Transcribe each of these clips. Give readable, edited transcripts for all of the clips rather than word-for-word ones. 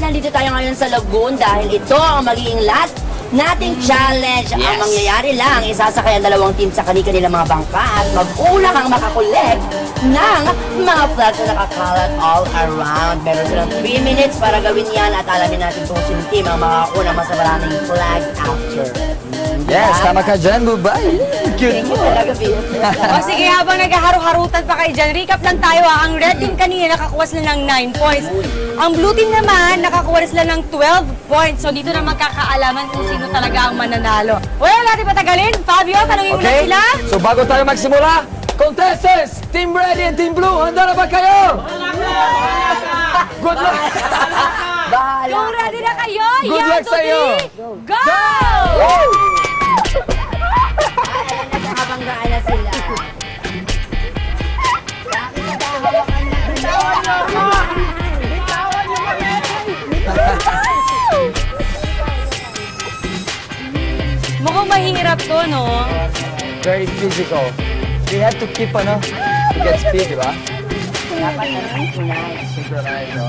nandito tayo ngayon sa Lagoon dahil ito ang magiging last nating challenge. Ang mangyayari lang, isasakay ang dalawang team sa kanilang mga bangka at mag-ulang ang makakolect ng mga flags na nakakalat all around. Meron silang 3 minutes para gawin yan at alamin natin kung sino team ang makakuna mas maraming flag after. Yes, tama ka dyan, Bubay. Cute mo. O sige, habang naghaharu-harutan pa kayo dyan, recap lang tayo ha. Ang red team kanina nakakuha sila ng 9 points. Ang blue team naman, nakakuha sila ng 12 points. So dito na magkakaalaman kung sino talaga ang mananalo. Well, natin patagalin. Fabio, tanungin mo na sila. So bago tayo magsimula, contestants, Team Red and Team Blue, handa na ba kayo? Good luck! Kung ready na kayo, Good luck sa iyo. Go! Nakabanggaan na sila. Mukhang mahirap to, no? Very physical. We have to keep, to get speed, di ba? Dapat na synchronize. Synchronize, no?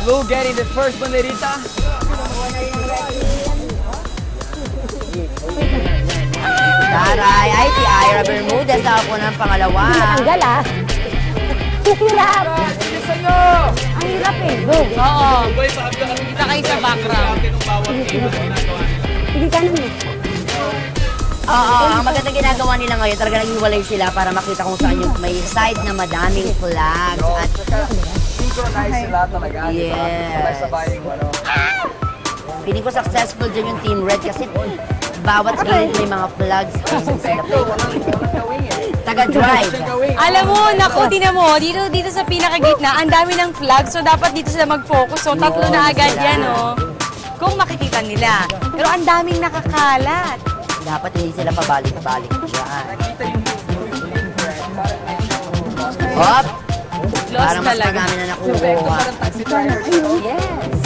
Blue getting the first banderita. Taray, ay si Ira Bermudez na ako ng pangalawa. Tanggal ah. Hirap. Bilisan nyo! Ang hirap eh. Go. Oo. Kita kayo sa background. Hindi ka naman. Oo, ang magandang ginagawa nila ngayon, talaga naghiwalay sila para makita kung saan yung may side na madaming flags. At Synchronize sila talaga, di ba? Yes. Sabay-sabay yung piling ko successful dyan yung Team Red kasi bawat gilid may mga flags. Taga-drive. Alam mo, naku, tinan mo, dito sa pinakagitna, ang dami ng flag, so dapat dito sila mag-focus. So, tatlo na agad yan, oh. Kung makikita nila. Pero ang daming nakakalat. Dapat hindi sila pabalik-balik dyan. Hop! Lost Para mas talaga. marami na nakukuha. Yes.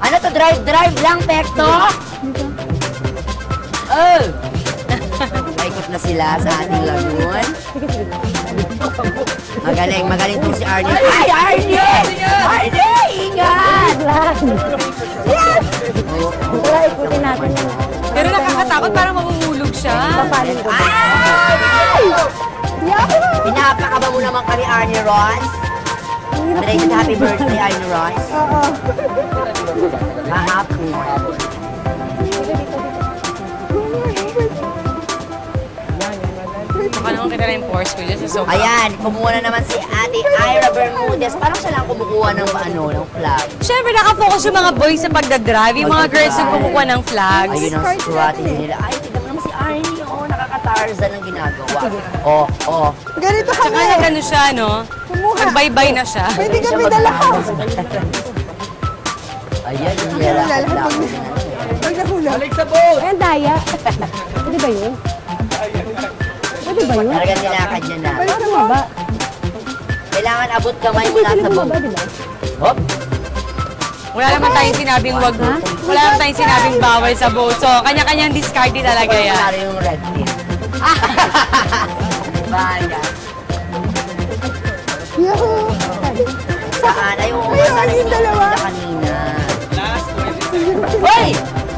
Ano to? Drive lang, Pekto? Oh! Paikot na sila sa ating lagoon. Magaling tong si Arnie. Ay, Arnie! Arnie! Ingat! Yes! Tara, ikutin natin lang. Pero nakakatakot, parang mahuhulog siya. Papanin ko. Ay! Pinapakaba mo naman kami, Arnie Ross. Belated happy birthday, Arnie Ross. Oo. Happy. Baka naman kita na yung force ko dyan sa sofa. Ayan, kumuha na naman si Ate Ira Bermudez. Parang siya lang kumukuha ng ng flag. Siyempre, nakafocus yung mga boys sa pagdadrive. Yung mga girls yung kumukuha ng flags. Ayun ang strategy nila. Ay, tignan mo naman si Arnie. Oh, nakaka-Tarzan ang ginagawa. Oh. Ganito Tsaka kami. nag-ano siya, no? Nag-bye-bye na siya. Pwede kami dalawa. Ayan, yung nila. Pag nahulog. Balik sa boat! Ayan, daya. Pwede ba yun? Pwede ba yun? Talagang nilakad niya na. Balik sa baba. Kailangan abot kamay mo Pwede nasa sa boat. baba, di ba? Hop! Wala naman tayong sinabing wag. Wala naman tayong sinabing bawal sa boat. So, kanya-kanyang discarded talaga yan. Wala yung red team. Bayan. Yahoo! Saan? Ay, oo. Ayun, Saan yung dalawa. kanina? Hoy!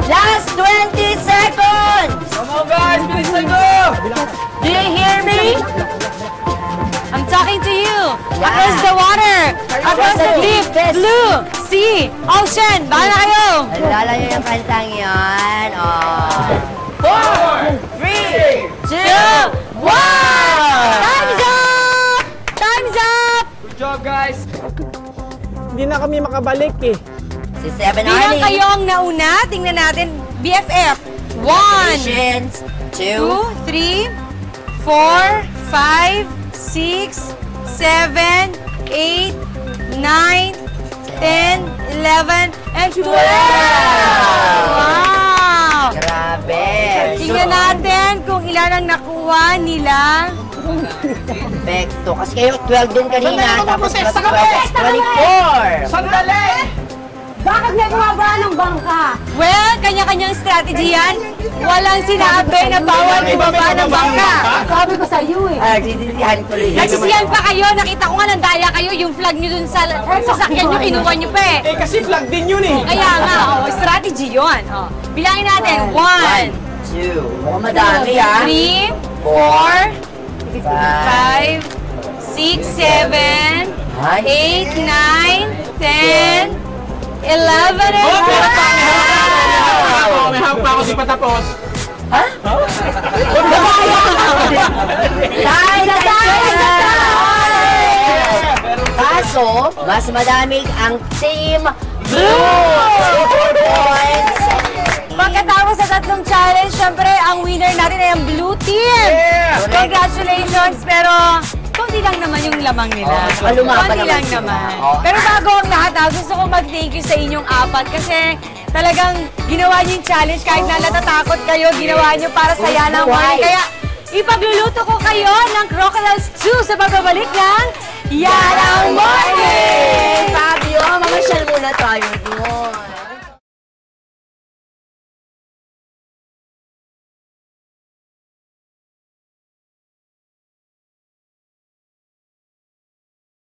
Last 20 seconds! Come on guys, bilisan nyo! Do you hear me? I'm talking to you. Across the water. Across the deep, blue, sea, ocean. Bahala kayo. Alala nyo yung kantang yan. 4, 3, 2, 1! Time's up! Time's up! Good job guys! Hindi na kami makabalik eh. Si Seven Bilang Arnie. kayo ang nauna, tingnan natin. BFF. 1, Patience. 2, 2, 3, 4, 5, 6, 7, 8, 9, 10, 11, and 12! Wow! Grabe. Tingnan natin kung ilan ang nakuha nila. Perfecto. Kasi kayo 12 din kanina. Sandali, Tapos mag-process. plus 12 is 24. Sandali! Bakit may bumaba? ng bangka. Well, kanya-kanyang strategy yan. Walang sinabi na bawal bumaba ng bangka. Sabi ko sa iyo eh. Nagsisisihan tuloy. Nagsisiyan pa kayo, nakita ko nga nandaya kayo, yung flag nyo dun sa sasakyan nyo, kinuha nyo pa eh. Eh, kasi flag din yun eh. Kaya nga, strategy yun. Bilangin natin, 1, 2. Mukhang madami ah. 3, 4, 5, 6, 7, 8, 9, 10, 11, and 12! May hawak pa ako di pa tapos. Kaso, mas madaming ang Team Blue! 4 points! Pagkatapos sa tatlong challenge, syempre, ang winner natin ay ang Blue Team! Congratulations! Pero, konti lang naman yung lamang nila. lumaban Konti naman lang sila. naman. Oh. Pero bago ang lahat, gusto ko mag-thank you sa inyong apat kasi talagang ginawa niyo yung challenge kahit na natatakot kayo, ginawa niyo para saya ng morning. Kaya, ipagluluto ko kayo ng crocodile stew sa pagbabalik ng Yan ang Morning!